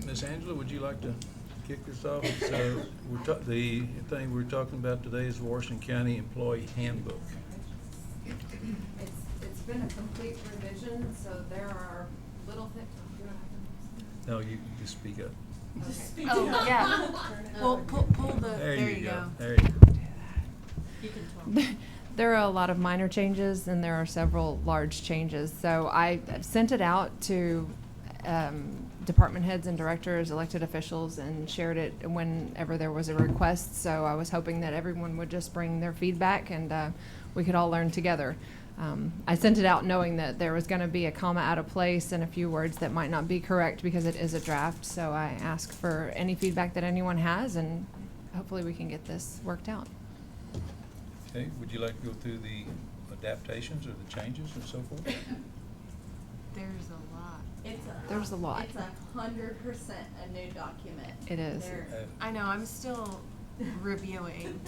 Ms. Angela, would you like to kick this off? So, the thing we're talking about today is Washington County Employee Handbook. It's been a complete revision, so there are little things. No, you just speak up. Okay. Oh, yeah. Well, pull the, There you go. There you go. You can talk. There are a lot of minor changes and there are several large changes. So I sent it out to department heads and directors, elected officials, and shared it whenever there was a request. So I was hoping that everyone would just bring their feedback and we could all learn together. I sent it out knowing that there was going to be a comma out of place and a few words that might not be correct because it is a draft. So I ask for any feedback that anyone has, and hopefully we can get this worked out. Okay, would you like to go through the adaptations or the changes and so forth? There's a lot. There's a lot. It's 100% a new document. It is. I know, I'm still reviewing,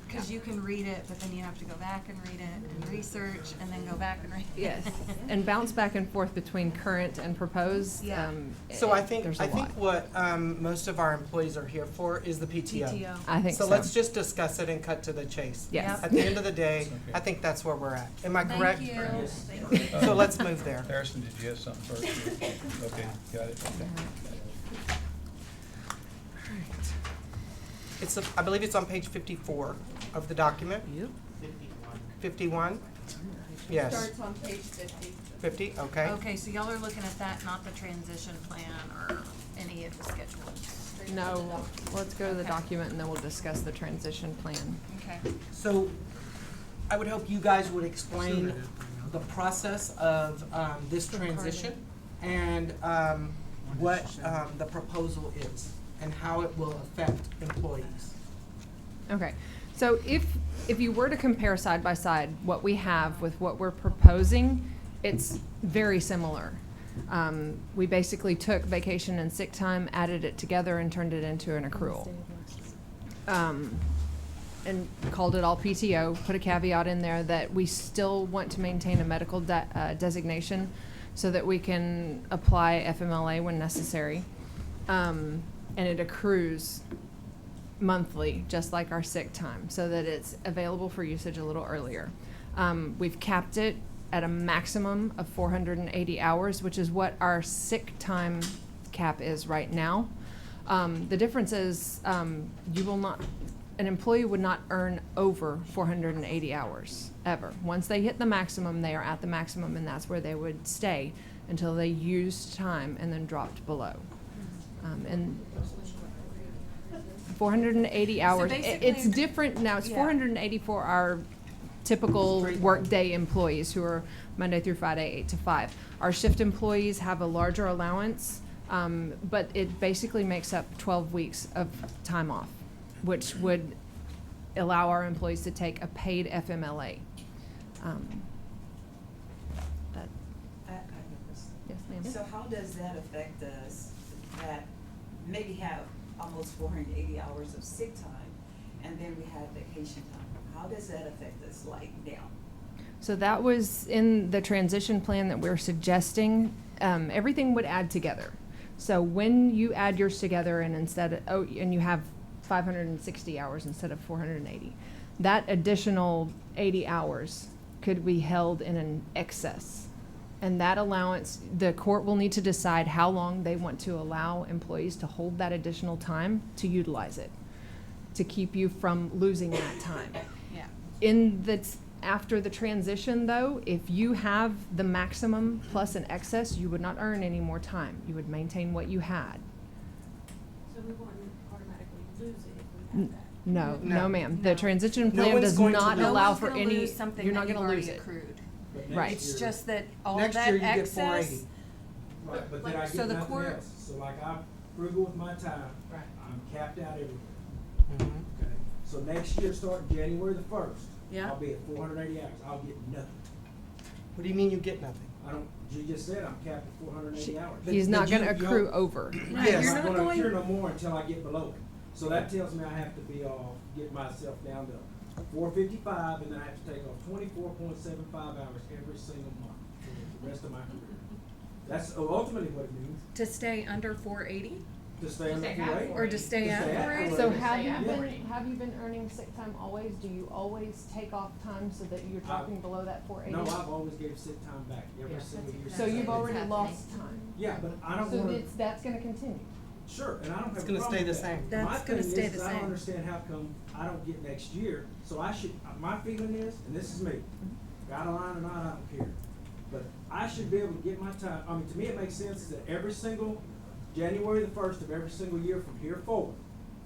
because you can read it, but then you have to go back and read it and research and then go back and read it. Yes, and bounce back and forth between current and proposed. Yeah. So I think there's a lot. what most of our employees are here for is the PTO. PTO. I think so. So let's just discuss it and cut to the chase. Yes. At the end of the day, Okay. I think that's where we're at. Am I correct? Thank you. So let's move there. Harrison, did you have something first? Okay, got it. Okay. I believe it's on page 54 of the document. 51? Yes. Starts on page 50. 50, okay. Okay, so y'all are looking at that, not the transition plan or any of the schedules. No, let's go to the Okay. document and then we'll discuss the transition plan. Okay. So I would hope you guys would explain the process of this transition and what the proposal is and how it will affect employees. Okay, so if you were to compare side by side what we have with what we're proposing, it's very similar. We basically took vacation and sick time, added it together, and turned it into an accrual. And called it all PTO, put a caveat in there that we still want to maintain a medical designation so that we can apply FMLA when necessary. And it accrues monthly, just like our sick time, so that it's available for usage a little earlier. We've capped it at a maximum of 480 hours, which is what our sick time cap is right now. The difference is you will not, an employee would not earn over 480 hours ever. Once they hit the maximum, they are at the maximum, and that's where they would stay until they used time and then dropped below. And 480 hours, basically- it's different now, it's Yeah. 480 for our typical workday employees who are Monday through Friday, 8 to 5. Our shift employees have a larger allowance, but it basically makes up 12 weeks of time off, which would allow our employees to take a paid FMLA. That, I have a question. yes, ma'am. So how does that affect us that maybe have almost 480 hours of sick time and then we have vacation time? How does that affect us like now? So that was in the transition plan that we're suggesting. Everything would add together. So when you add yours together and and you have 560 hours instead of 480, that additional 80 hours could be held in an excess. And that allowance, the court will need to decide how long they want to allow employees to hold that additional time to utilize it, to keep you from losing that time. Yeah. After the transition, though, if you have the maximum plus an excess, you would not earn any more time. You would maintain what you had. So we wouldn't automatically lose it if we had that. No, No. no, ma'am. No. The transition No plan one's does going to not lose. allow No for one's gonna any, lose something you're that not you've gonna already lose it. accrued. But next Right. It's year- just that all Next that year you get excess, 480. Right, but then I so get the nothing court- else. So like I'm frugal with my time. Right. I'm capped out everywhere, Mhm. okay? So next year, starting January the 1st, Yeah. I'll be at 480 hours. I'll get nothing. What do you mean you get nothing? I don't, you just said I'm capped at 480 hours. But- He's not you- gonna you accrue don't- over. Right, Yes. you're I'm not not gonna going, accrue no more until I get below it. So that tells me I have to be get myself down to 455, and then I have to take off 24.75 hours every single month for the rest of my career. That's ultimately what it means, To stay under 480? to stay under stay at 480. Or to stay To at stay at 480? So 480. have you Yeah. been, have you been earning sick time always? Do you always take off time so that you're dropping below that 480? No, I've always gave sick time back every Yeah. single year. So since you've I've already been- lost time. Yeah, but I don't So wanna, that's gonna continue. sure, and I don't have a It's gonna problem stay the with that. same. That's My gonna thing stay is, the I don't same. understand how come I don't get next year, so I should, my feeling is, and this is me, got a line or not, I don't care. But I should be able to get my time, I mean, to me, it makes sense that every single, January the first of every single year from here forward,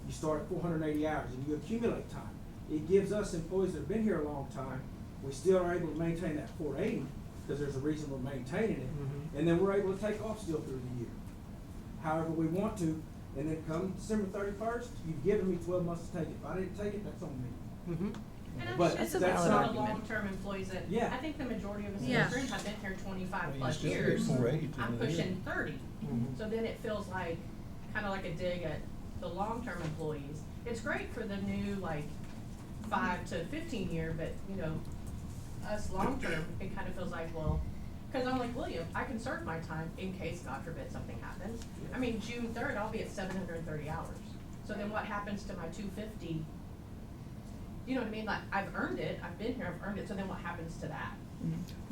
you start at 480 hours and you accumulate time. It gives us employees that have been here a long time, we still are able to maintain that 480, because there's a reason we're maintaining it. Mhm. And then we're able to take off still through the year, however we want to. And then come December 31st, you've given me 12 months to take it. If I didn't take it, that's on me. Mhm. And I'm But just, that's it's about not- the long-term employees that, Yeah. I think the majority of us in Yeah. this room have been here 25 you plus still get years. 480 to I'm the year. pushing 30. Mhm. So then it feels like, kinda like a dig at the long-term employees. It's great for the new, like, 5 to 15 year, but, you know, us long-term, it kinda feels like, well, cause I'm like, William, I can serve my time in case, God forbid, something happens. I mean, June 3rd, I'll be at 730 hours. So then what happens to my 250? You know what I mean? Like, I've earned it, I've been here, I've earned it, so then what happens to that?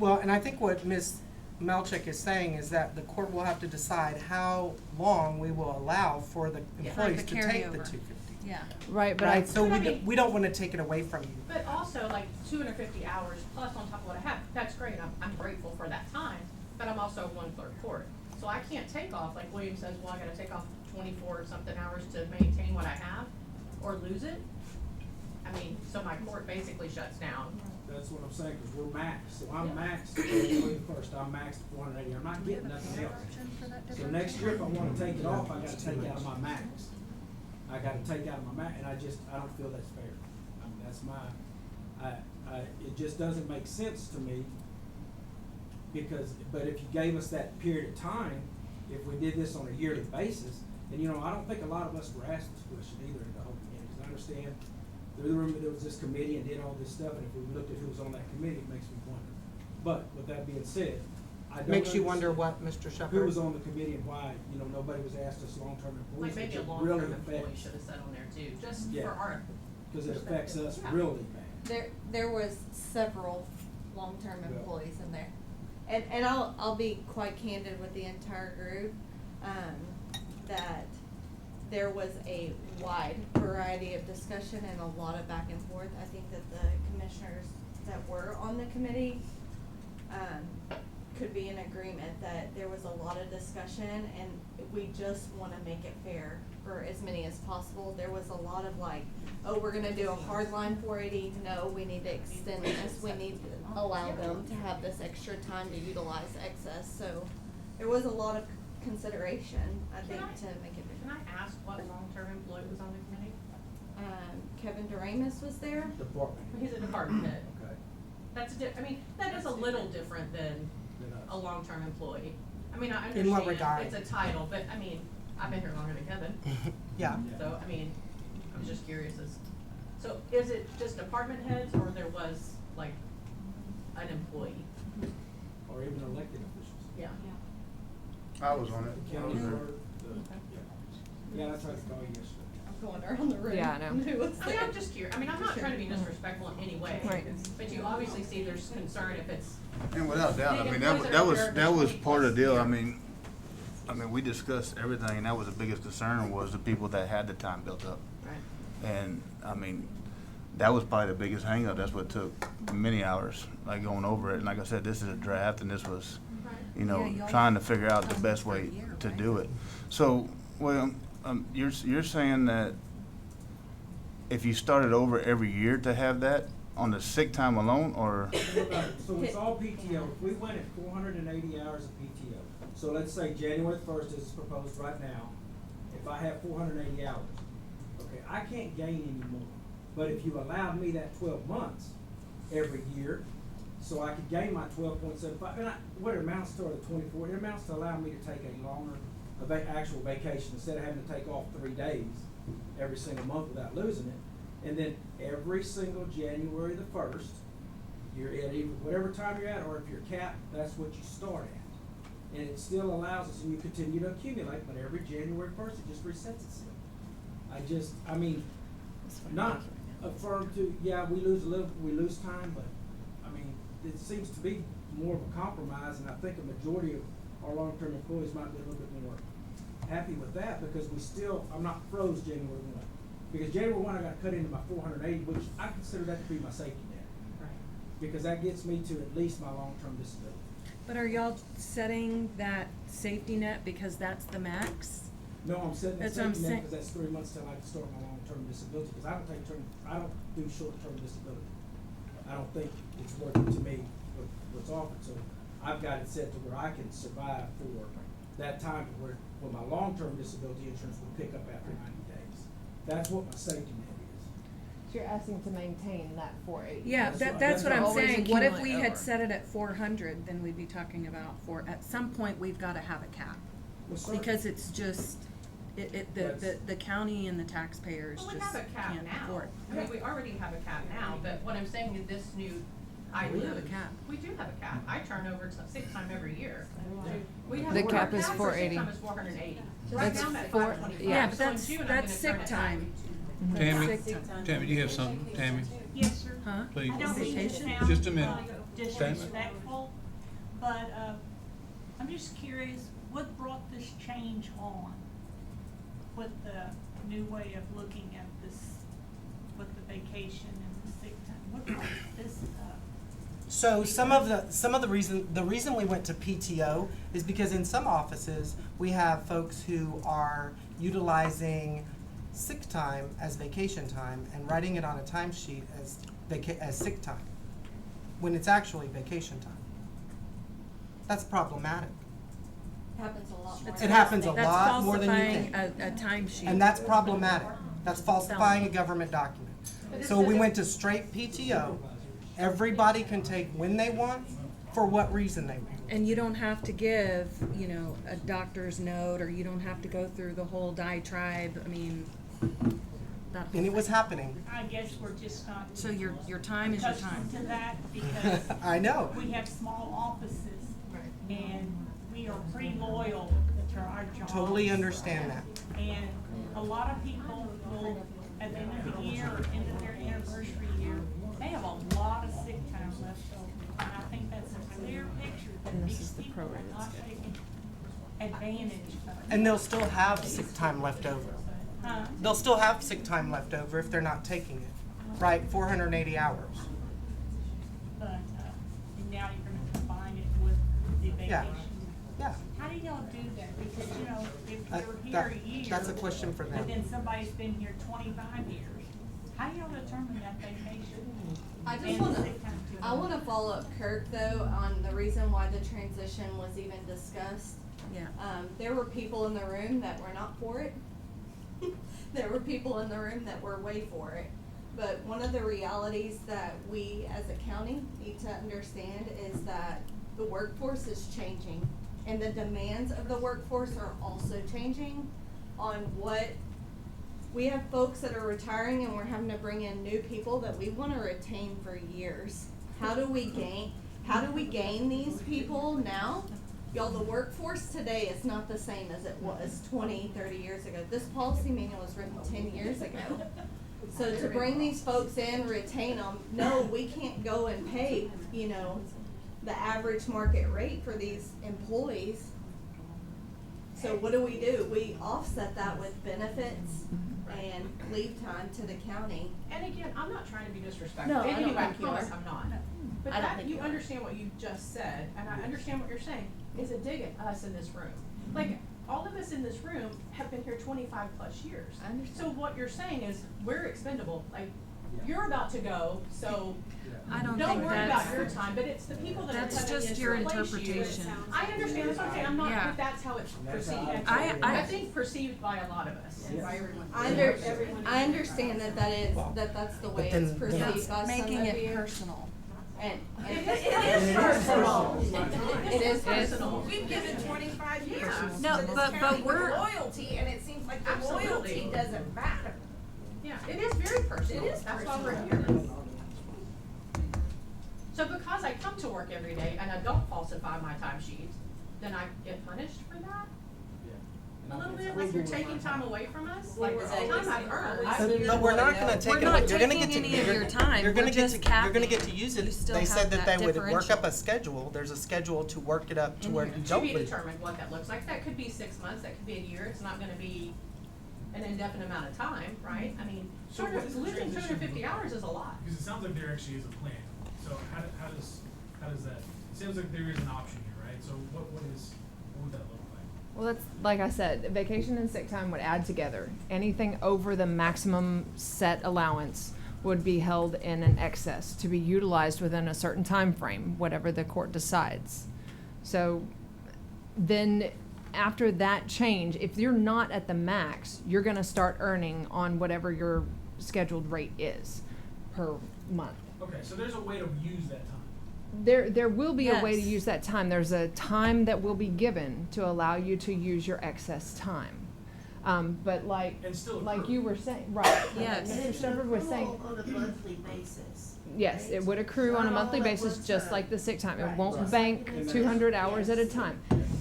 Well, and I think what Ms. Melchick is saying is that the court will have to decide how long we will allow for the Yeah. employees For to the take the carryover. 250. Yeah. Right, but Right, so But I we mean- we don't wanna take it away from you. But also, like, 250 hours plus on top of what I have, that's great, I'm grateful for that time, but I'm also 1/3 court. So I can't take off, like William says, well, I gotta take off 24 or something hours to maintain what I have, or lose it. I mean, so my court basically shuts down. That's what I'm saying, because we're maxed. So I'm maxed, January 1st, I'm maxed at 480. I'm not getting nothing else. So next year, if I wanna take it off, I gotta take out of my max. I gotta take out of my max, and I don't feel that's fair. I mean, that's it just doesn't make sense to me. Because, but if you gave us that period of time, if we did this on a yearly basis, and you know, I don't think a lot of us were asked this question either in the whole beginning, because I understand through the room, there was this committee and did all this stuff, and if we looked at who was on that committee, it makes me wonder. But with that being said, I don't Makes you wonder understand what, Mr. Shepherd? who was on the committee and why, you know, nobody was asked us long-term employees. Like maybe a which it long-term really employee affects- should have sat on there too, just Yeah. for our, Cause it affects us Yeah. really bad. There was several long-term Yeah. employees in there. And I'll be quite candid with the entire group, that there was a wide variety of discussion and a lot of back and forth. I think that the commissioners that were on the committee, could be in agreement that there was a lot of discussion and we just wanna make it fair for as many as possible. There was a lot of like, oh, we're gonna do a hard line 480, no, we need to extend this, we need to allow them to have this extra time to utilize excess, so there was a lot of consideration, I think, to make it can I ask what long-term employee was on the committee? Kevin Doremus was there. Department. He's a department head. Okay. That's I mean, that is a little different than Then a us. long-term employee. I mean, I In what understand regard? it's a title, but I mean, I've been here longer than Kevin, Yeah. so I mean, I was just curious as, so is it just department heads or there was like an employee? Or even elected officials. Yeah. I was on it. The I county was there. clerk, yeah, I tried to call you yesterday. I'm going around the room. Yeah, I know. Who was I mean, there? I'm just curious, I mean, I'm not trying to be disrespectful in any way. Right. But you obviously see there's concern if it's, And without doubt, I The mean, employees that was are part of the deal. I 20+ mean, we discussed everything, and that was the biggest concern was the people that had the time built up. right, And, I mean, that was probably the biggest hangup. That's what took many hours, like going over it. And like I said, this is a draft, and this was, you know, Yeah, y'all trying to figure out the done best for a way year, to right? do it. So, William, you're saying that if you started over every year to have that on the sick time alone, or? So it's all PTO. If we went at 480 hours of PTO, so let's say January 1st as is proposed right now, if I have 480 hours, okay, I can't gain any more. But if you allowed me that 12 months every year, so I could gain my 12.75, and what it amounts to are the 24, it amounts to allowing me to take a longer, actual vacation instead of having to take off 3 days every single month without losing it. And then every single January the 1st, you're at either whatever time you're at, or if you're capped, that's what you start at. And it still allows us, and you continue to accumulate, but every January first, it just resets itself. I mean, not affirm to, yeah, we lose time, but, I mean, it seems to be more of a compromise, and I think a majority of our long-term employees might be a little bit more happy with that, because I'm not froze January 1. Because January 1, I got cut into my 480, which I consider that to be my safety net. Right. Because that gets me to at least my long-term disability. But are y'all setting that safety net because that's the max? No, I'm setting that That's what I'm safety net saying. because that's 3 months till I can start my long-term disability, because I don't do short-term disability. I don't think it's worth it to me what's offered, so I've got it set to where I can survive for that time where my long-term disability insurance will pick up after 90 days. That's what my safety net is. So you're asking to maintain that 480. Yeah, that's what I'm Always saying. What if we accumulate had over. set it at 400, then we'd be talking about at some point, we've gotta have a cap. Well, certainly. Because it's just, the county and the taxpayers Well, just we have a cap can't now. afford. I mean, we already have a cap now, but what I'm saying is this new, I We lose. have a cap. We do have a cap. I turn over sick time every year. We have The our cap is for sick 480. time is 480. Right That's now I'm at four- 525. yeah, but So in that's, June, I'm that's gonna sick turn it back. time. Tammy, Sick time. Tammy, do you have something, Tammy? Yes, sir. Huh? Please. I don't mean to Vacation? sound, Just a minute. disrespectful, but, I'm just curious, what brought this change on with the new way of looking at this, with the vacation and the sick time? What brought this up? So some of the reason we went to PTO is because in some offices, we have folks who are utilizing sick time as vacation time and writing it on a timesheet as sick time, when it's actually vacation time. That's problematic. Happens a lot more. It happens a That's lot more than you think. falsifying a timesheet. And that's problematic. That's falsifying a government document. So we went to straight PTO. Everybody can take when they want, for what reason they want. And you don't have to give, a doctor's note, or you don't have to go through the whole diatribe, I mean, that whole And it was thing. happening. I guess we're just not So your time is your time. accustomed to that because I know. we have small offices and we are pretty loyal to our jobs. Totally understand that. And a lot of people will, at the end of the year, or end of their anniversary year, they have a lot of sick time left over. And I think that's a clear picture that And this these is the people are prorated not schedule. taking advantage of. And they'll still have sick time left over. Huh? They'll still have sick time left over if they're not taking it, right? 480 hours. But, and now you're gonna combine it with the Yeah. vacation. Yeah. How do y'all do that? Because, if Uh, you're that- here a year. that's a question for them. But then somebody's been here 25 years, how do y'all determine that vacation? I just and wanna, sick time to I wanna follow up Kirk though on the reason why the transition was even discussed. Yeah. There were people in the room that were not for it. There were people in the room that were way for it. But one of the realities that we as a county need to understand is that the workforce is changing. And the demands of the workforce are also changing on what, we have folks that are retiring and we're having to bring in new people that we wanna retain for years. How do we gain these people now? Y'all, the workforce today is not the same as it was 20, 30 years ago. This policy manual was written 10 years ago. So to bring these folks in, retain them, no, we can't go and pay, the average market rate for these employees. So what do? We offset that with benefits and leave time to the county. And again, I'm not trying to be disrespectful. No, I Anyway, don't think you promise are. I'm not. But I don't that, think you you are. understand what you just said, and I understand what you're saying, is a dig at us in this room. Like, all of us in this room have been here 25 plus years. I understand. So what you're saying is, we're expendable, like, you're about to go, so I don't don't think worry that's. about your time, but it's the people that are That's coming in just to your replace you. interpretation. I understand, that's okay, I'm not, Yeah. but that's how it's perceived. I- I think perceived by a lot of us. I understand that's the way But it's then- perceived by some of you. Making it personal. And It is personal. It is personal. We've given 25 years No, to this but county with we're- loyalty, and it seems like the Absolutely. loyalty doesn't matter. Yeah, it is very personal. It is That's why we're personal. here. So because I come to work every day and I don't falsify my timesheets, then I get punished for that? Yeah. A little bit, And like you're I'm- taking time away from us, Well, like we're the time always I've here. earned. Always But we're not gonna take We're it, not you're gonna get taking to, any of you're, your time, you're gonna we're get just to, you're gonna get capping. to use You it. still They have said that that they would work up differential. a schedule, there's a schedule to work it up to where you To don't be lose. determined what that looks like. That could be 6 months, that could be a year. It's not gonna be an indefinite amount of time, right? I mean, So sort what of is the losing transition 250 look like? hours is a lot. Because it sounds like there actually is a plan. So how does that, it seems like there is an option here, right? So what would that look like? Well, that's, like I said, vacation and sick time would add together. Anything over the maximum set allowance would be held in an excess to be utilized within a certain time frame, whatever the court decides. So then after that change, if you're not at the max, you're gonna start earning on whatever your scheduled rate is per month. Okay, so there's a way to use that time. There will be a way to Yes. use that time. There's a time that will be given to allow you to use your excess time. But like, And still like accrue. you were saying, right? Yes. Mr. Shepherd was saying, On a monthly basis. yes, it would accrue on a monthly basis, just like the sick time. It Right. won't Right. bank And 200 hours at a Yes. time.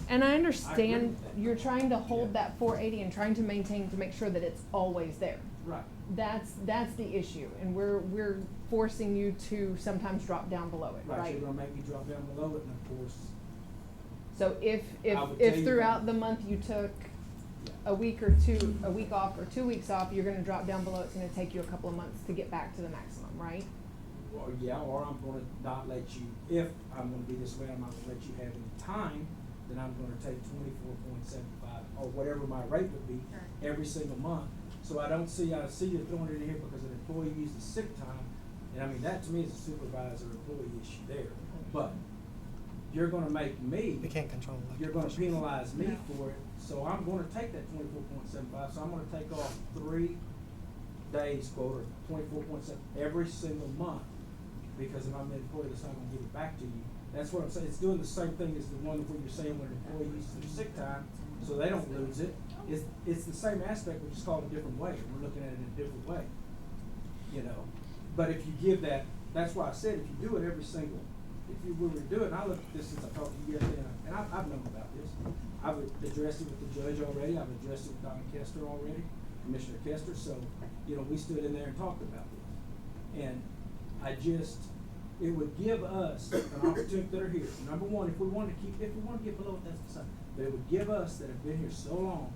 And I understand with that. you're trying to hold that 480 and trying to maintain, to make sure that it's always there. Right. That's the issue, and we're forcing you to sometimes drop down below it, Right, right? you're gonna make me drop down below it, and of course, So if I would tell you throughout that- the month you took yeah. a week off or 2 weeks off, you're gonna drop down below, it's gonna take you a couple of months to get back to the maximum, right? Or, yeah, or I'm gonna not let you, if I'm gonna be this way, I'm not gonna let you have any time, then I'm gonna take 24.75, or whatever my rate would be, every single month. So I see you throwing it in here because an employee used the sick time, and I mean, that to me is a supervisor-employee issue there. But you're gonna make me, We can't control elected you're gonna officials. penalize me for it, so I'm gonna take that 24.75, so I'm gonna take off 3 days, quote, or 24.7 every single month. Because if I'm an employee that's not gonna give it back to you, that's what I'm saying, it's doing the same thing as the one where you're saying when an employee uses their sick time, so they don't lose it. It's the same aspect, we just call it a different way, we're looking at it in a different way, you know? But if you give that, that's why I said, if you do it every single, if you were to do it, and I looked at this since I talked to you yesterday, and I've known about this. I've addressed it with the judge already, I've addressed it with Donna Kester already, Commissioner Kester, so, you know, we stood in there and talked about this. And it would give us an opportunity that are here. Number one, if we want to get below it, that's the same. But it would give us that have been here so long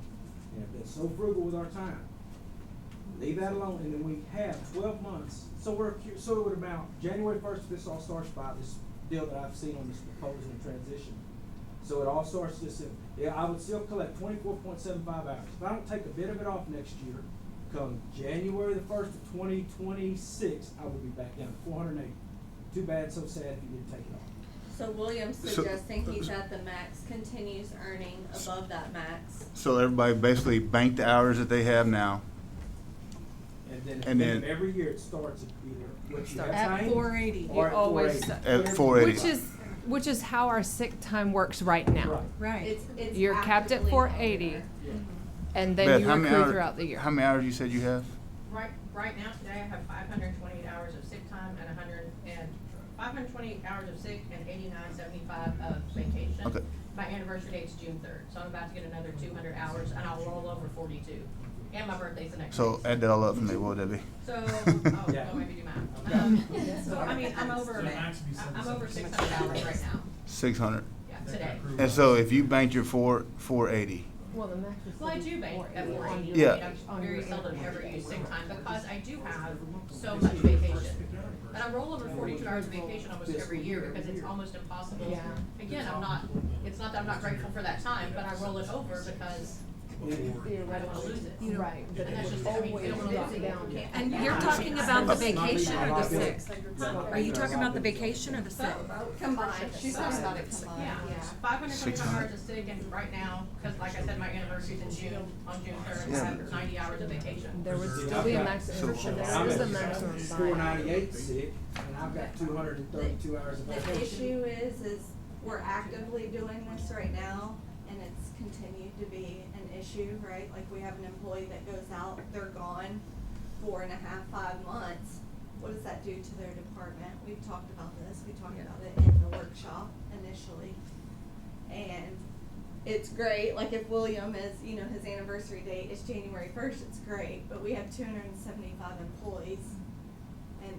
and have been so frugal with our time, leave that alone, and then we have 12 months. So it would amount, January 1st, if this all starts by this deal that I've seen on this proposal and transition. So it all starts this, I would still collect 24.75 hours. If I don't take a bit of it off next year, come January the 1st of 2026, I will be back down to 480. Too bad, so sad if you didn't take it off. So William's So- suggesting he's at the max, continues earning above that max. So everybody basically bank the hours that they have now. And then every year it starts at either what you have At signed 480. or It always at 480. starts. At Whatever- 480. Which is how our sick time works right now. Right. Right. It's You're capped at actively 480, higher. Yeah. and then Beth, you how many accrue hours- throughout the year. How many hours you said you have? Right now, today I have 528 hours of sick time and 528 hours of sick and 89.75 of vacation. Okay. My anniversary date's June 3rd, so I'm about to get another 200 hours and I'll roll over 42. And my birthday's the next So week. add that all up for me, what would that be? So, Yeah. don't make me do math. Okay. So, I mean, I'm over, So the max would be I'm over 777. 600 hours right now, 600. yeah, That today. accrues. And so if you banked your 480, Well, the max is. Well, I do bank at 480. Yeah. I very seldom ever use sick time because I do have so much vacation. And I roll over 42 hours of vacation almost every year because it's almost impossible. Yeah. Again, it's not that I'm not grateful for that time, but I roll it over because I don't wanna lose it. Right, but And that's it just, would I mean, always you don't wanna drop lose it. down. And you're talking about the vacation or the sick? Are you talking about the vacation or the sick? Combined, she's talking about it combined, Yeah, yeah. 525 hours of sick and right now, cause like I said, my anniversary's in June, on June 3rd, I have 90 hours of vacation. There would See, still I've be a got- maximum, so- there I'm is a at maximum buy. 498 sick, and I've got 232 hours of The vacation. issue is we're actively doing this right now, and it's continued to be an issue, right? Like, we have an employee that goes out, they're gone 4.5, 5 months. What does that do to their department? We've talked about this, we talked about it in the workshop initially. And it's great. Like if William is, you know, his anniversary date is January 1st, it's great. But we have 275 employees, and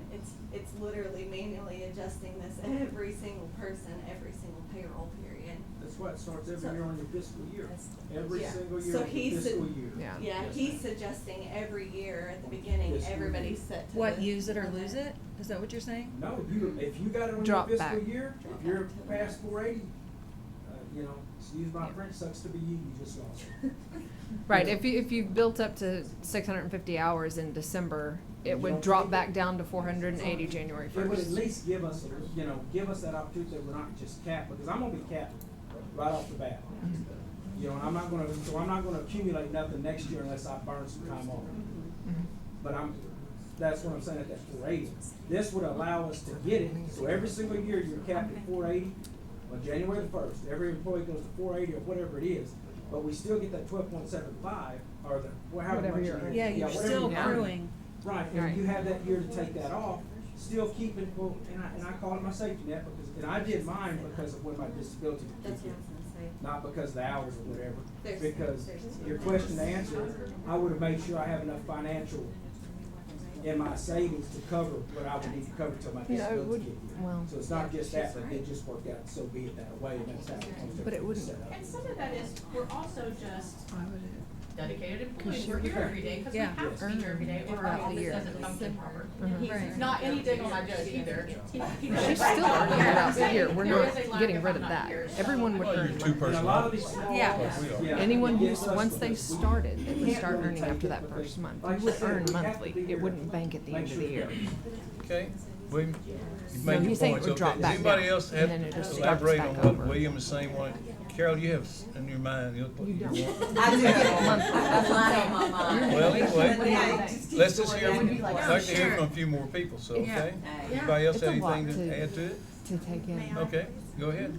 it's literally manually adjusting this every single person, every single payroll period. That's why it starts every year on your fiscal year. Every Yeah. single year So of your he's fiscal year. Yeah. Yeah, Yes, he's ma'am. suggesting every year at the beginning, Yes, we everybody's do. set to What, the- use it or lose it? Is that what you're saying? No, if you got it on your Drop fiscal back. year, if you're past 480, you know, excuse my French, sucks to be you just lost it. Right, if you've built up to 650 hours in December, it would drop back down to 480 January It would at 1st. least give us, give us that opportunity that we're not just capped, because I'm gonna be capped right off the bat. You know, and I'm not gonna accumulate nothing next year unless I burn some time off. But that's what I'm saying at that 480. This would allow us to get it, so every single year you're capped at 480, on January the 1st, every employee goes to 480 or whatever it is, but we still get that 12.75, or however Whatever much you're you earning. Yeah, you're whatever still you're earning. accruing. Right, Right. and you have that year to take that off, still keeping, well, and I call it my safety net, because, and I did mine because of when my disability That's kicked what I in. was gonna say. Not because of the hours or whatever, There's- because there's your two. question to answer, I would have made sure I have enough financial in my savings to cover what I would need to cover till my Yeah, it disability would- kicked in. well- So it's not just that, but it just worked out, so be it that way, and that's how it's But it wouldn't- set up. And some of that is, we're also just dedicated employees, you're we're here here. every day, cause we Yeah. have to be here every day, or our Throughout the office year. doesn't function proper. Right. Not any dig on my judge either. She's still earning throughout the year, we're There not is a lack getting if rid I'm of not that. here, so- Everyone would Well, earn you're monthly. And a two-person lot of office. these small. Yeah. Like we are. Yeah, Anyone it who's, gets us once they because we started, they would can't start really earning take after it that because, first month. like You you would said, earn we have to monthly, be it here. wouldn't bank at the Make end of sure the year. Okay, William, you've No, made your he's saying it points, would okay. drop Does back anybody down, else and have then it just to starts elaborate back on what over. William is saying? Carol, you have in your mind, You what you don't. want? I do. Monthly. That's what's on my mind. Well, anyway, Yeah. let's just hear, Yeah. I'd like to hear from a few more people, so, okay? Anybody else It's a have lot anything to to- add to it? To take in. May I? Okay, go ahead.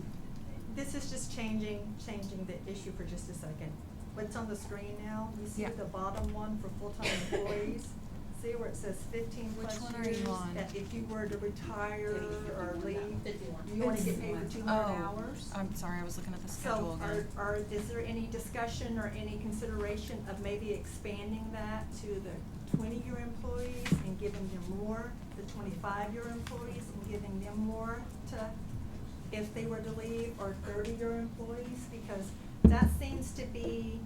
This is just changing the issue for just a second. What's on the screen now, you see Yeah. the bottom one for full-time employees? See where it says 15 Which plus one are you years? on? That if you were to retire or leave, you wanna get paid for 200 hours? I'm sorry, I was looking at the schedule So again. is there any discussion or any consideration of maybe expanding that to the 20-year employees and giving them more, the 25-year employees and giving them more to, if they were to leave, or 30-year employees? Because that seems to be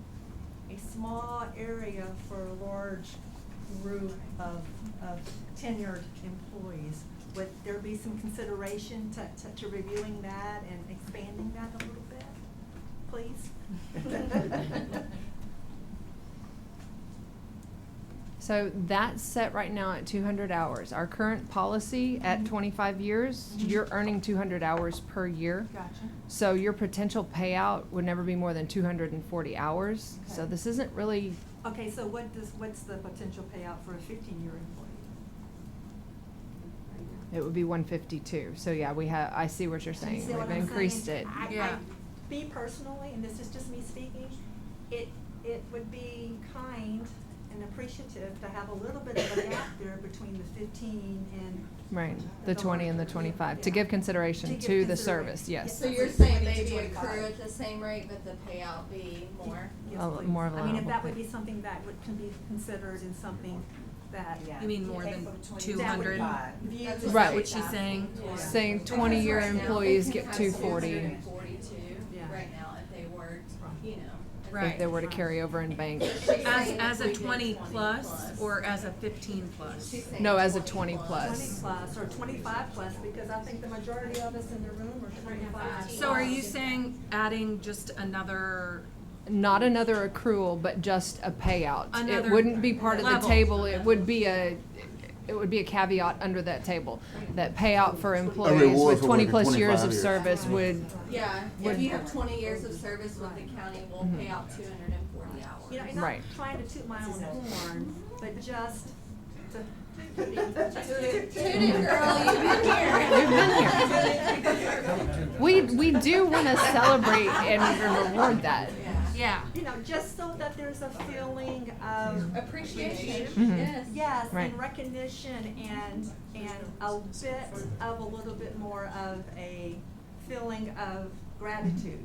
a small area for a large group of tenured employees. Would there be some consideration to reviewing that and expanding that a little bit, please? So that's set right now at 200 hours. Our current policy at 25 years, you're earning 200 hours per year. Gotcha. So your potential payout would never be more than 240 hours. So Okay. this isn't really, Okay, so what's the potential payout for a 15-year employee? it would be 152. So yeah, I see what you're You saying. see what We've I'm increased saying? it. Yeah. Me personally, and this is just me speaking, it would be kind and appreciative to have a little bit of a gap there between the 15 and. Right, the 20 and the 25, to give consideration To give to the consideration. service, yes. So you're saying maybe accrue at the same rate, but the payout be more? Yes, A- please. more of a I mean, if level that would pay. be something that can be considered in something that. You mean more than That would 200? be viewed That's as- Right. What she's saying? Yeah. Saying Because 20-year right now, employees they get have 240 242 Yeah. right now if they worked, you know. Right. if they were to carry over and bank. As a 20 plus or as a 15 plus? She's saying No, as a 20 20 20 plus. plus or 25 plus, because I think the majority of us in the room are 25. So are you saying adding just another, Not another accrual, but just a payout. It Another wouldn't be part of the level. table, it would be a caveat under that table. That payout for employees reward with for 20 working plus years 25 of years. service would, Yeah, if you have 20 years of service with the county, we'll pay out 240 hours. You know, and not Right. trying to toot my own horn, but just to. Toot it, girl, you've been here. we do want to celebrate and reward that. yeah. You know, just so that there's a feeling of. Appreciation, Mhm. yes. Yes, Right. and recognition and a bit of a little bit more of a feeling of gratitude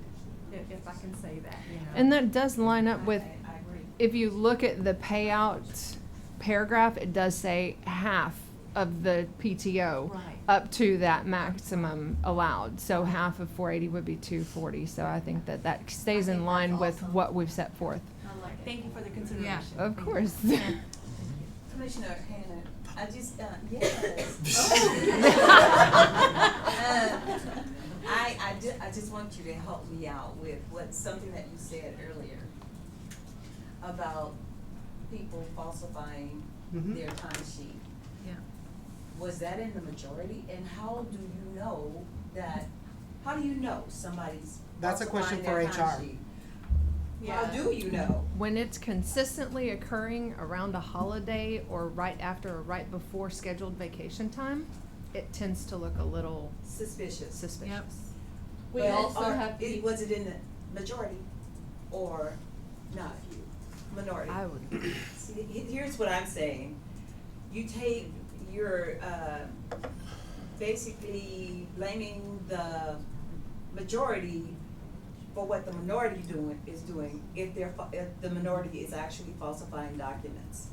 if I can say that, you know. And that does line up with, I agree. if you look at the payout paragraph, it does say half of the PTO Right. up to that maximum allowed. So half of 480 would be 240. So I think that that stays in line with what we've set forth. I like it. Thank you for the consideration. Of course. Commissioner Hannah, I just, yes. I just want you to help me out with something that you said earlier about people falsifying Mhm. their timesheet. Yeah. Was that in the majority? And how do you know how do you know somebody's That's a question falsifying for their HR. timesheet? How do you know? When it's consistently occurring around a holiday or right after or right before scheduled vacation time, it tends to look a little Suspicious. suspicious. We Well, also or have the. was it in the majority or not? Minority? I would. See, here's what I'm saying. You're basically blaming the majority for what the minority is doing if the minority is actually falsifying documents.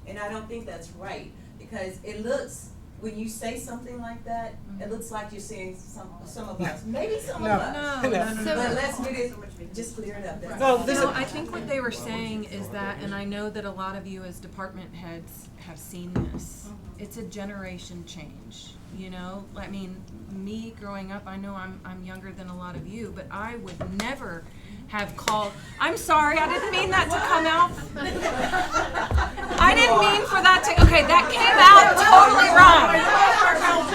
And I don't think that's right, because it looks, when you say something like that, it looks like you're saying some of us, maybe some of us. No. But let's get it, just clear it up, that's No, all. this No, is- I think what they were saying is that, and I know that a lot of you as department heads have seen this, it's a generation change, you know? I mean, me growing up, I know I'm younger than a lot of you, but I would never have called, I'm sorry, I didn't mean that to come out. I didn't mean for that to, okay, that came out totally wrong.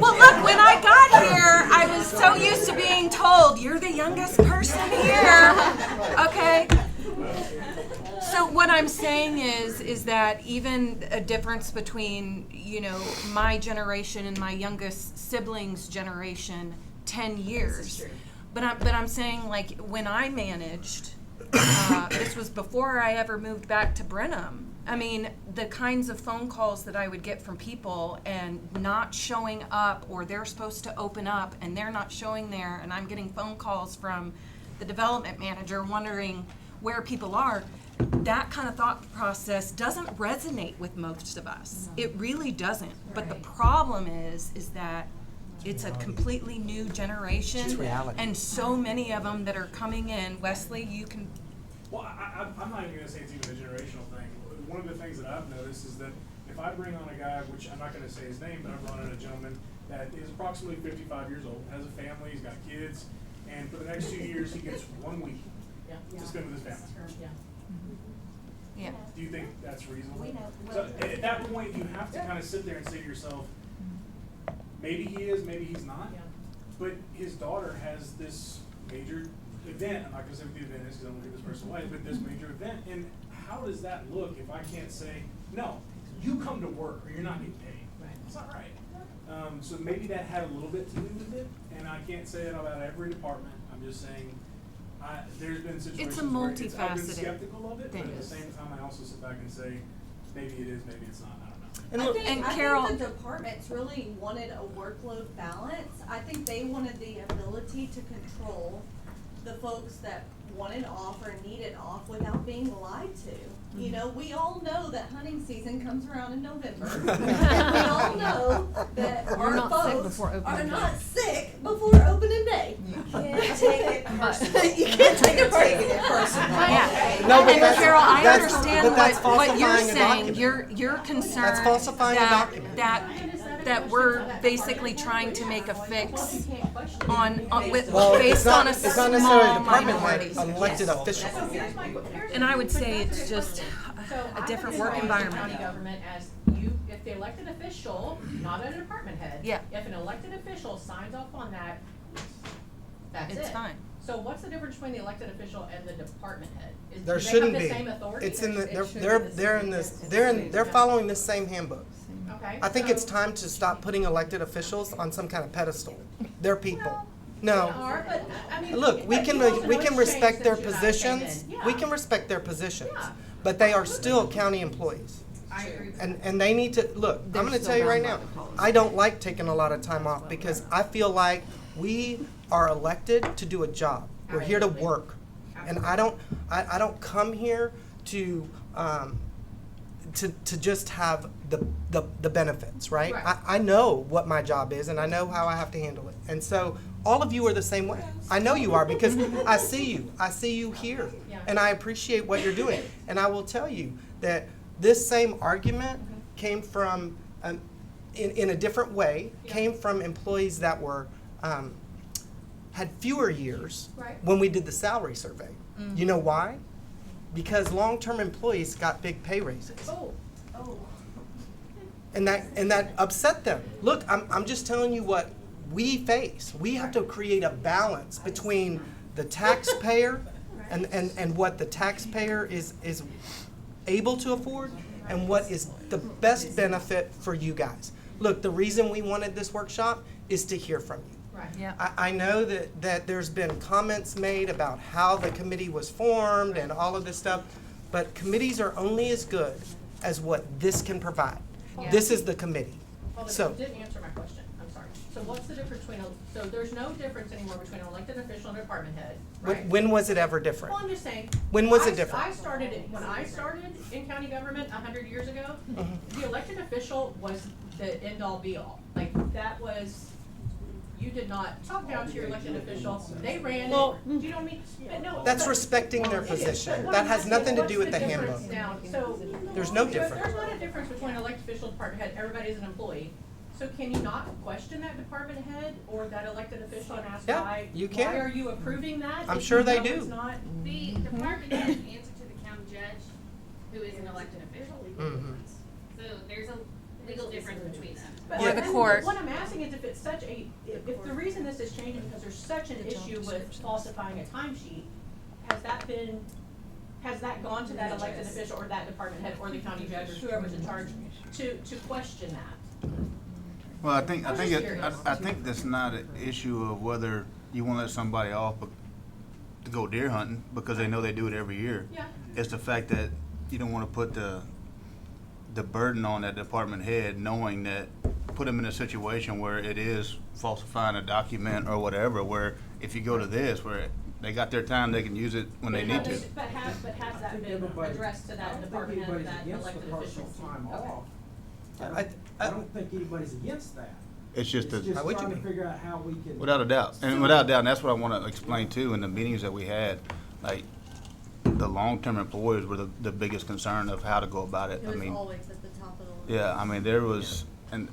Well, look, when I got here, I was so used to being told, you're the youngest person here, okay? So what I'm saying is that even a difference between, you know, my generation and my youngest siblings' generation, 10 years. This is true. But I'm saying, like, when I managed, this was before I ever moved back to Brenham. I mean, the kinds of phone calls that I would get from people and not showing up, or they're supposed to open up and they're not showing there, and I'm getting phone calls from the development manager wondering where people are. That kind of thought process doesn't resonate with most of us. It really doesn't. But the problem is that it's a completely new generation. It's reality. And so many of them that are coming in. Wesley, you can, Well, I'm not even gonna say it's even a generational thing. One of the things that I've noticed is that if I bring on a guy, which I'm not gonna say his name, but I've brought in a gentleman that is approximately 55 years old, has a family, he's got kids, and for the next 2 years, he gets 1 week to spend with his family. yeah. Do you think that's reasonable? We know. So at that point, you have to kind of sit there and say to yourself, maybe he is, maybe he's not. But his daughter has this major event, I'm not gonna say what the event is, because I don't want to give this person away, but this major event, and how does that look if I can't say, no, you come to work or you're not getting paid? It's not right. So maybe that had a little bit to do with it, and I can't say it about every department, I'm just saying, there's been situations where I've been multifaceted skeptical of it, but at the thing. same time, I also sit back and say, maybe it is, maybe it's not, I don't know. And I look, think, And Carol- I think the departments really wanted a workload balance. I think they wanted the ability to control the folks that wanted off or needed off without being lied to. You know, we all know that hunting season comes around in November. And we all know that You're our not sick folks before are opening day. not sick before opening day. You can't take it personally. You can't take it Take it personally. Yeah. No, but And that's- Carol, I that's- understand but that's what you're falsifying a saying. document. You're concerned That's falsifying a that, document. that we're basically trying to make a fix on with, well, based on a it's not small necessarily a department minority. head, an elected official. And I would say it's just a different work County environment. government as if the elected official, not a department head. Yeah. If an elected official signs off on that, that's it. It's fine. So what's the difference between the elected official and the department head? Do There they have shouldn't the be. same authority? It's in the, It should be they're the they're same. in this, they're following this same handbook. Okay. I think so- it's time to stop putting elected officials on some kind of pedestal. They're people. No. They are, but, I mean. Look, we but can, you also we know can it's respect changed their since you guys came positions. in. We Yeah. can respect their positions. Yeah. But they are still county employees. I agree with And they need to, look, I'm They're gonna still tell you right bound now, by the policy. I don't like taking a lot of time off because I feel like We are elected to do a job. We're here to Absolutely. work. And I don't come here to just have the benefits, right? Right. I know what my job is and I know how I have to handle it. And so all of you are the same way. I know you are because I see you. I see you here. Yeah. And I appreciate what you're doing. And I will tell you that this same argument came from, in a different way, came from employees that were, had fewer years Right. when we did the salary survey. You know why? Because long-term employees got big pay raises. Oh. And that upset them. Look, I'm just telling you what we face. We have to create a balance between the taxpayer and what the taxpayer is able to afford and what is the best benefit for you guys. Look, the reason we wanted this workshop is to hear from you. Right. Yeah. I know that there's been comments made about how the committee was formed and all of this stuff, but committees are only as good as what this can provide. Yeah. This is the committee. Hold on, So, you didn't answer my question, I'm sorry. So what's the difference between, so there's no difference anymore between an elected official and a department head, right? when was it ever different? Well, I'm just saying. When was it I different? when I started in county government 100 years ago, Mm-hmm. the elected official was the end-all be-all. Like, that was, you did not talk down to your elected official, they ran it, Well, do you know what I mean? But no, That's but- respecting their It is, but position. what That I'm has asking, nothing to what's do with the difference handbook. now? So, There's no so difference. if there's not a difference between an elected official and department head, everybody's an employee. So can you not question that department head or that elected official and ask Yeah, why? you can. Why are you approving that? I'm if sure you they know do. it's not? The department head answer to the county judge, who is an elected official. Mhm. So there's a legal difference between them. But Yeah. Or the and court. What I'm asking is if it's such a, if the reason this is changing because there's such an issue with falsifying a timesheet, has that gone to that elected official or that department head or the county judge or whoever's in charge to question that? Well, I think I was just I curious. think that's not an issue of whether you want to let somebody off to go deer hunting because they know they do it every year. Yeah. It's the fact that you don't want to put the burden on that department head, knowing that put them in a situation where it is falsifying a document or whatever. Where if you go to this, where they got their time, they can use it when they need to. But has I that think been everybody- addressed to I that don't department think head or anybody's that against the elected official? personal time Okay. off. I don't think anybody's against that. It's just It's a, just How would you trying to be? figure out how we can. without a doubt, and that's what I want to explain too. In the meetings that we had, like the long-term employees were the biggest concern of how to go about it. It I was mean, always at the top of the list. yeah, I mean, there was, and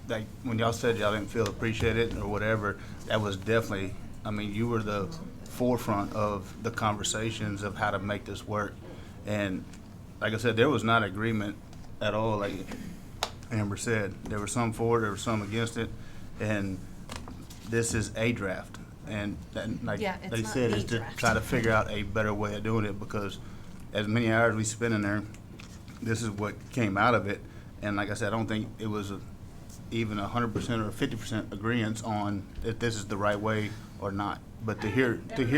like, when y'all said y'all didn't feel appreciated or whatever, that was definitely, I mean, you were the forefront of the conversations of how to make this work. And like I said, there was not agreement at all, like Amber said. There were some for it, there were some against it, and this is a draft. And like Yeah, it's they not said, the is to draft. try to figure out a better way of doing it, because as many hours we spend in there, this is what came out of it. And like I said, I don't think it was even 100% or 50% agreement on if this is the right way or not. But to hear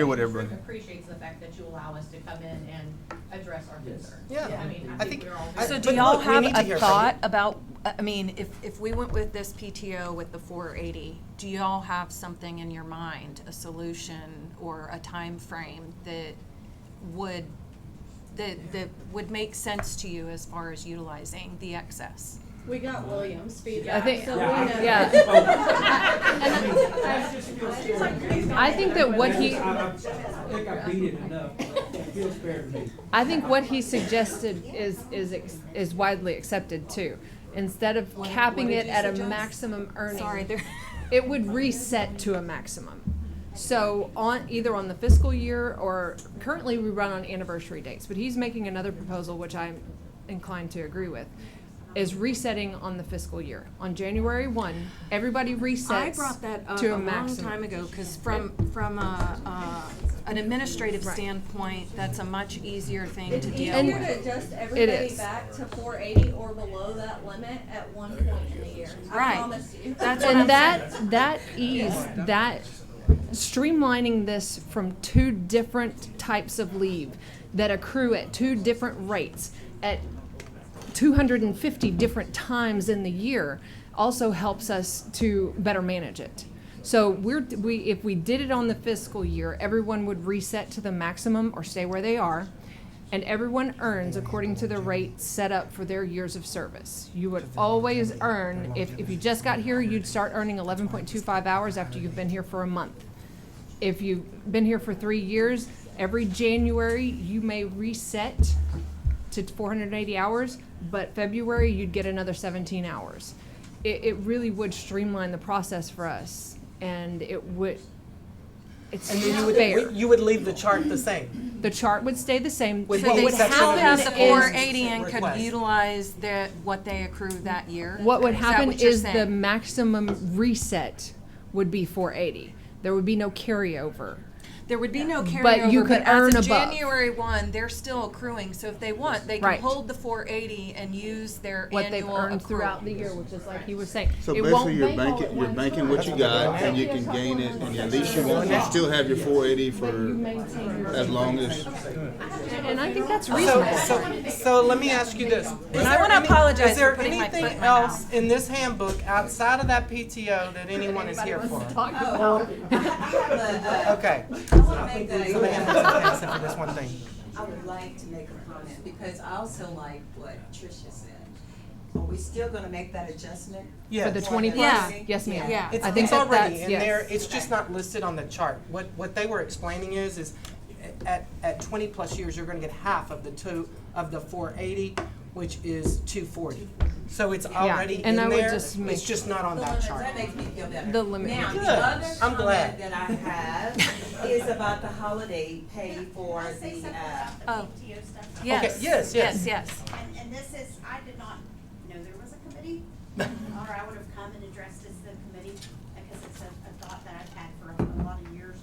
what everybody. Appreciates the fact that you allow us to come in and address our concerns. Yeah. I mean, I I think think- we're all. I- So but do y'all look, we have need to hear a from you. thought about, I mean, if we went with this PTO with the 480, do y'all have something in your mind, a solution or a time frame that would make sense to you as far as utilizing the excess? We got Williams feedback, I think- so we Yeah, know. I think that what he, I think I beat it enough. It feels fair to me. I think what he suggested is widely accepted too. Instead of capping did it you at a suggest? maximum earning. Sorry, there. It would reset to a maximum. So either on the fiscal year, or currently we run on anniversary dates, but he's making another proposal, which I'm inclined to agree with, is resetting on the fiscal year. On January 1, everybody resets I brought that up to a a long maximum. time ago, because from an administrative standpoint, that's a much easier thing It's to easier deal to with. adjust everybody is. back to 480 or below that limit at one point in the year. I Right. promise you. That's what I'm And that streamlining this from two different types of leave that accrue at two different rates at 250 different times in the year also helps us to better manage it. So if we did it on the fiscal year, everyone would reset to the maximum or stay where they are. And everyone earns according to the rate set up for their years of service. You would always earn, if you just got here, you'd start earning 11.25 hours after you've been here for a month. If you've been here for 3 years, every January you may reset to 480 hours, but February you'd get another 17 hours. It really would streamline the process for us, and it's And then fair. you would leave the chart the same. The chart would stay the same. With So the they exception still of have this the is 480 and could request. utilize what they accrue that year? What would Is that happen what you're is the saying? maximum reset would be 480. There would be no carryover. There would be no carryover, But you could earn as of above. January 1, they're still accruing. So if they want, they can Right. hold the 480 and use their What annual they've earned accrual. throughout the year, which is like he was saying. So It basically, won't you're bank all banking, at you're one banking time. what you got, and you can gain it, and at least you still have your 480 for as long as. And I think that's So, reasonable. so let me ask you this. Is And I there wanna any- apologize Is there for putting my foot anything in my else mouth. in this handbook outside of that PTO that anyone is here for? Okay. I wanna make that So the handbook's okay except for this one thing. I would like to make a comment, because I also like what Tricia said. Are we still gonna make that adjustment? Yeah. For the 20 plus? Yeah. Yes, ma'am. Yeah. It's, I think it's that already that's, in yes. there, it's just not listed on the chart. What they were explaining is at 20 plus years, you're gonna get half of the 480, which is 240. So it's already in and I would there, just make- it's just not on that chart. That makes me feel better. The limit. Now, Good. the other I'm glad. comment that I have is about the holiday pay for the, Oh. PTO stuff. Yes. Okay, yes, yes. Yes. And this is, I did not know there was a committee, or I would have come and addressed as the committee, because it's a thought that I've had for a lot of years.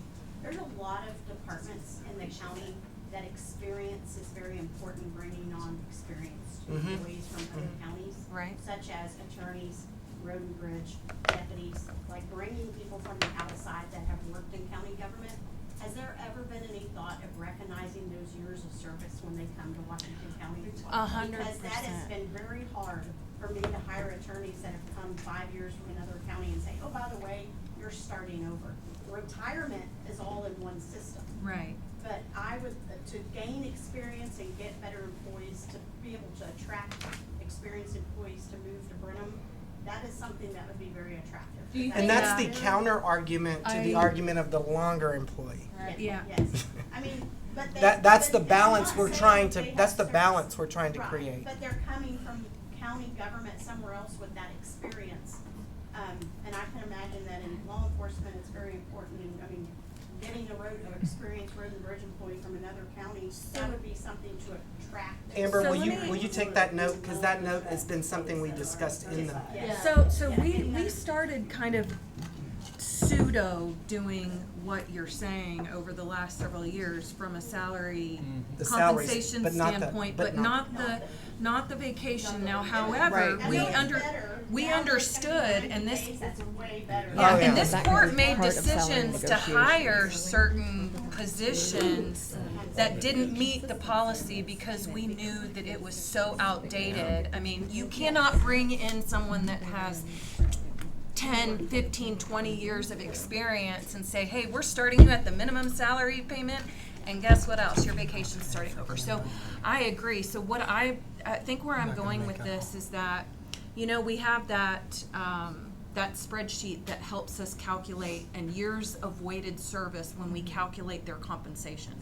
There's a lot of departments in the county that experience is very important, bringing on experienced Mhm. employees from other counties. Right. Such as attorneys, road and bridge, deputies, like bringing people from the outside that have worked in county government. Has there ever been any thought of recognizing those years of service when they come to Washington County? 100%. Because that has been very hard for me to hire attorneys that have come 5 years from another county and say, oh, by the way, you're starting over. Retirement is all in one system. Right. But I would, to gain experience and get better employees, to be able to attract experienced employees to move to Brenham, that is something that would be very attractive. Do you And that's the Yeah. counter argument to the I- argument of the longer employee. Yeah. Yes, I mean, but they. That's the but I'm balance not we're saying trying they to, have that's the service. balance we're trying to Right, create. But they're coming from county government somewhere else with that experience. And I can imagine that in law enforcement, it's very important, and, I mean, getting an experienced road and bridge employee from another county, that would be something to attract. Amber, So will let you, me- will you take that note? Because that note has been something we discussed in the, Yes. So Yeah, we getting that- started kind of pseudo doing what you're saying over the last several years from a salary The salaries, compensation but not the- standpoint, but but not- not the vacation. Now, however, Right. we And that's under, better. we Now that it's understood, 90 and this, days, that's way better. Oh, yeah, yeah. and this That court is made part of salary decisions to negotiations. hire certain positions that didn't meet the policy because we knew that it was so outdated. I mean, you cannot bring in someone that has 10, 15, 20 years of experience and say, hey, we're starting you at the minimum salary payment, and guess what else? Your vacation's starting over. So I agree. So what I think where I'm going with this is that, you know, we have that, that spreadsheet that helps us calculate and years of weighted service when we calculate their compensation.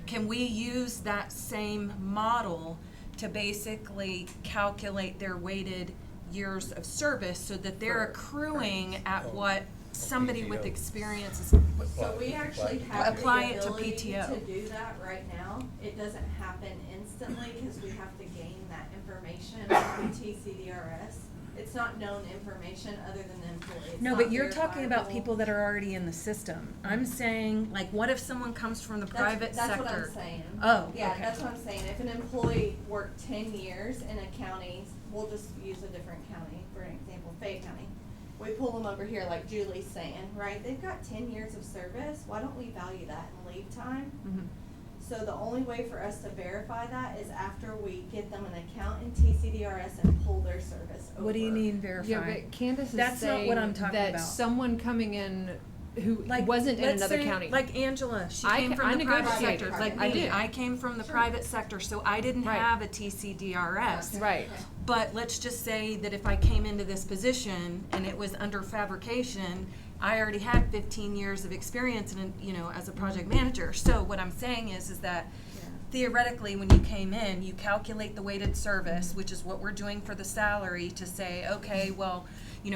Can we use that same model to basically calculate their weighted years of service so that they're accruing at what somebody with experience is? So we actually have Apply the it to ability PTO. to do that right now. It doesn't happen instantly because we have to gain that information from TCDRS. It's not known information other than the employee. It's No, not but you're talking about verifiable. people that are already in the system. I'm saying, like, what if someone comes from the private That's sector? what I'm saying. Oh, Yeah, okay. that's what I'm saying. If an employee worked 10 years in a county, we'll just use a different county, for an example, Fayette County. We pull them over here like Julie's saying, right? They've got 10 years of service. Why don't we value that in leave time? So the only way for us to verify that is after we get them an account in TCDRS and pull their service over. What do you mean verify? Yeah, but Candace is That's not saying what I'm talking that about. someone coming in who wasn't in let's another say, county. Like Angela, she I came ca- from I the private negotiated. sector, like I me. did. I came from the private sector, so I didn't Right. have a TCDRS. Right. But let's just say that if I came into this position and it was under fabrication, I already had 15 years of experience in, as a project manager. So what I'm saying is that theoretically, when you came in, you calculate the weighted service, which is what we're doing for the salary, to say, okay, well,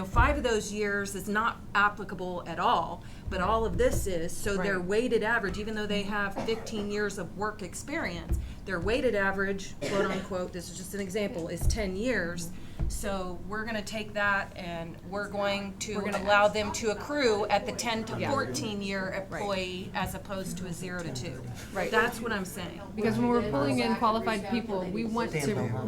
5 of those years is not applicable at all, but all of this is, so their Right. weighted average, even though they have 15 years of work experience, their weighted average, quote unquote, this is just an example, is 10 years. So we're gonna take that and we're going to allow them to accrue at the 10 to 14 year employee as opposed to a 0 to 2. Right. That's what I'm saying. Because when we're pulling in qualified people, we want to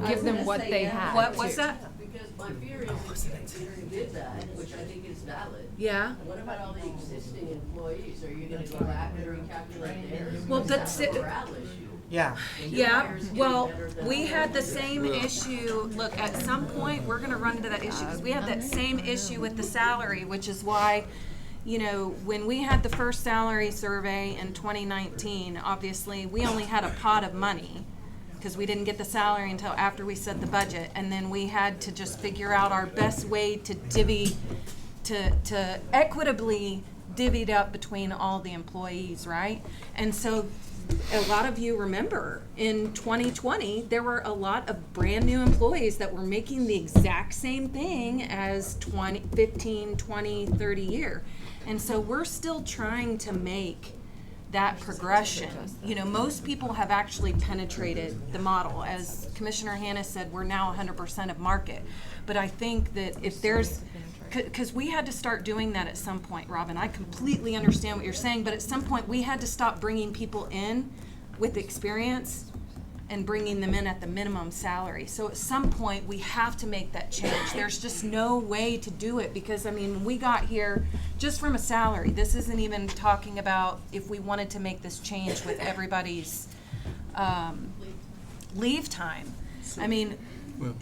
give them what they have. What's too. that? Because my fear is if you did that, which I think is valid. Yeah. What about all the existing employees? Are you gonna go back and recalculate theirs? Well, that's it. Morale issue. Yeah. Yeah, well, we had the same issue, look, at some point, we're gonna run into that issue, because we have that same issue with the salary, which is why, when we had the first salary survey in 2019, obviously, we only had a pot of money, because we didn't get the salary until after we set the budget, and then we had to just figure out our best way to to equitably divvy it up between all the employees, right? And so a lot of you remember in 2020, there were a lot of brand new employees that were making the exact same thing as 15, 20, 30 year. And so we're still trying to make that progression. Most people have actually penetrated the model. As Commissioner Hanna said, we're now 100% of market. But I think that if there's, because we had to start doing that at some point, Robin. I completely understand what you're saying, but at some point we had to stop bringing people in with experience and bringing them in at the minimum salary. So at some point we have to make that change. There's just no way to do it because, when we got here just from a salary, this isn't even talking about if we wanted to make this change with everybody's leave time.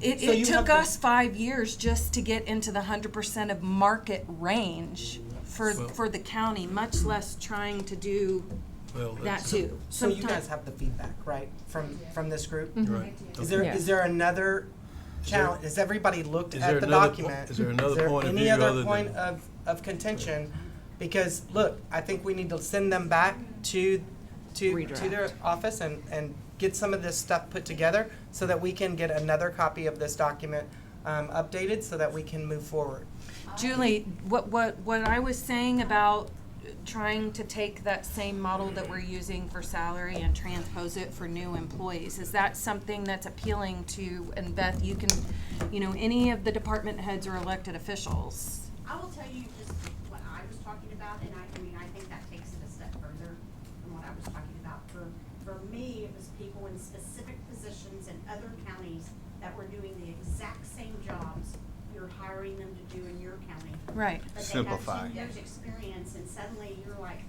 It took us 5 years just to get into the 100% of market range for the county, much less trying to do that too. So you guys have the feedback, right, from this group? Right. Is there another challenge? Has everybody looked Is at there the another document? is there another point of any view other other point than- of contention? Because look, I think we need to send them back to their office and get some of this stuff put together so that we can get another copy of this document updated so that we can move forward. Julie, what I was saying about trying to take that same model that we're using for salary and transpose it for new employees, is that something that's appealing to, and Beth, you can, any of the department heads or elected officials? I will tell you just what I was talking about, and I think that takes it a step further from what I was talking about. For me, it was people in specific positions in other counties that were doing the exact same jobs you're hiring them to do in your county. Right. But they Simplify. have 10 years experience, and suddenly you're like,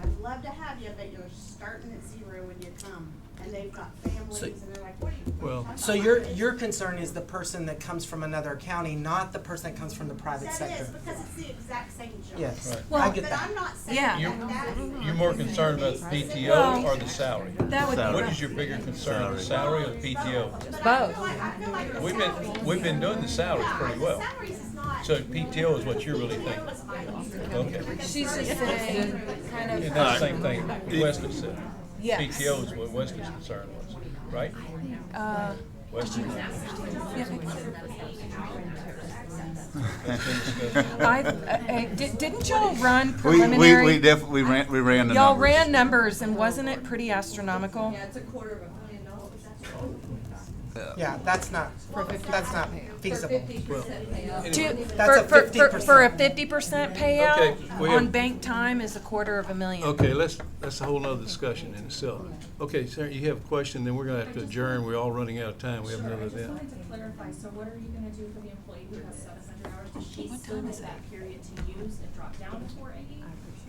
I'd love to have you, but you're starting at 0 when you come. And they've got families, and they're like, what are you talking about? So your concern is the person that comes from another county, not the person that comes from the private sector. That is, because it's the exact same job. Yes, Right. Well, I get But that. I'm not saying Yeah. that You're more concerned about the PTO or the salary? That would be What is your bigger concern, the salary or the PTO? But I feel like the We've been doing the salaries pretty well. salaries is not. So PTO is what you're really thinking? PTO is my concern. Okay. She's just saying, kind And of, that's the same thing Weston said. Yes. PTO is what Weston's concern was, right? Weston. Didn't y'all run We preliminary? definitely ran the numbers. Y'all ran numbers, and wasn't it pretty astronomical? Yeah, it's $250,000. Yeah, that's not feasible. For a 50%. 50% Okay, payout we on have- bank time is $250,000. Okay, that's a whole nother discussion in itself. Okay, sir, you have a question, then we're gonna have to adjourn. We're all running out of time. We have another I just event. wanted to clarify, so what are you gonna do for the employee who has 700 hours? Does she still get that period to use and drop down to 480?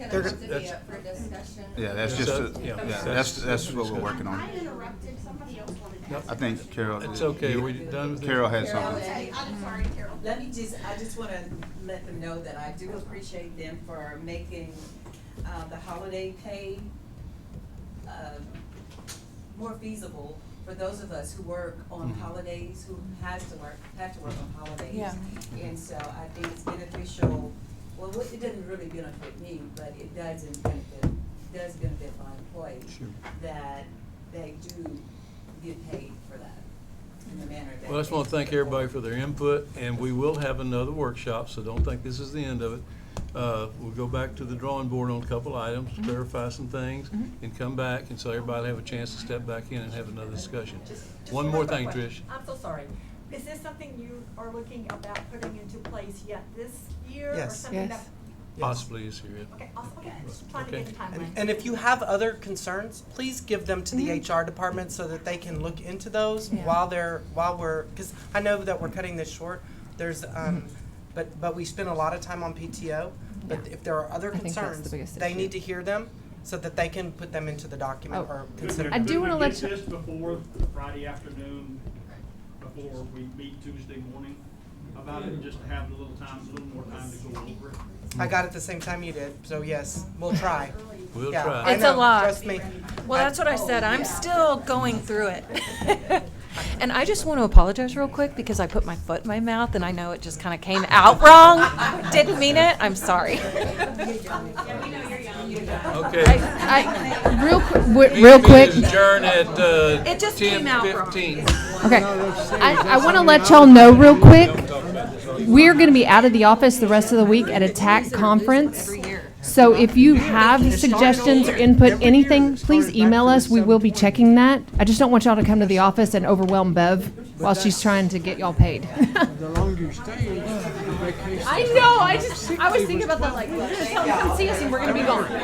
They're gonna have to be that's- up for discussion. Yeah, that's Yeah, just, so- yeah, that's what we're working on. I interrupted, somebody else wanted to No. ask. I think Carol. It's okay, are we done with this? Carol had Carol, something. Okay, I'm sorry, Carol. I just wanna let them know that I do appreciate them for making, the holiday pay, more feasible for those of us who work on holidays, who have to work on holidays. Yeah. And so I think it's beneficial, well, it doesn't really benefit me, but it does benefit my employees. Sure. That they do get paid for that in the manner that. Well, I just want to thank everybody for their input, and we will have another workshop, so don't think this is the end of it. We'll go back to the drawing board on a couple items, clarify some things, and come back, and so everybody will have a chance to step back in and have another discussion. Just One a more quick thing, question. Trish. I'm so sorry. Is this something you are looking about putting into place yet this year? Or Yes. something Yes. that? Possibly is here. Okay, awesome, okay, just trying to get the timeline. And if you have other concerns, please give them to the HR department so that they can look into those Yeah. while we're, because I know that we're cutting this short. There's, but we spend a lot of time on PTO. But if there are other I think that's the concerns, biggest they issue. need to hear them so that they can put them into the document Oh. or consider. I do wanna let Could we get this before Friday afternoon, before we meet Tuesday morning about it, just to have a little time, a little more time to go over it? I got it the same time you did, so yes, we'll try. We'll Yeah, try. I It's a know, lot. Trust me. Well, that's what I said. I'm still going through it. And I just want to apologize real quick because I put my foot in my mouth and I know it just kind of came out wrong. Didn't mean it. I'm sorry. Okay. Real quick. Meeting is adjourned at It just came out wrong. 10:15. Okay, I want to let y'all know real quick, we're going to be out of the office the rest of the week at a TAC conference. So if you have suggestions or input, anything, please email us. We will be checking that. I just don't want y'all to come to the office and overwhelm Bev while she's trying to get y'all paid. The longer you stay, the vacation. I know, I was thinking about that, like, come see us and we're going to be gone.